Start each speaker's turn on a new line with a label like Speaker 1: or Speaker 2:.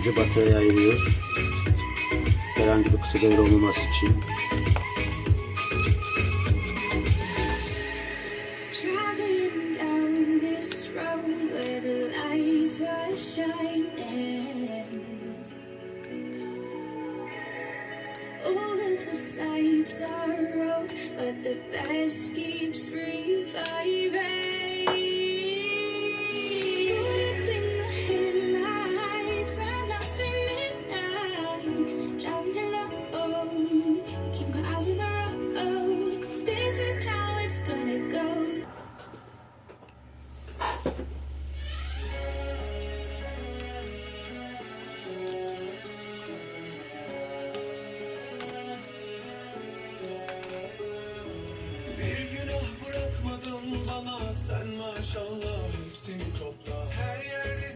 Speaker 1: önce batarya ayırıyoruz. Herhangi bir kısa devre olmaması için.
Speaker 2: All of the sights are rolled, but the best keeps reviving. Caught in the headlights, I'm lost in midnight. Driving alone, keep my eyes on the road. This is how it's gonna go.
Speaker 3: Bir günah bırakmadın bana, sen maşallah hepsini topla.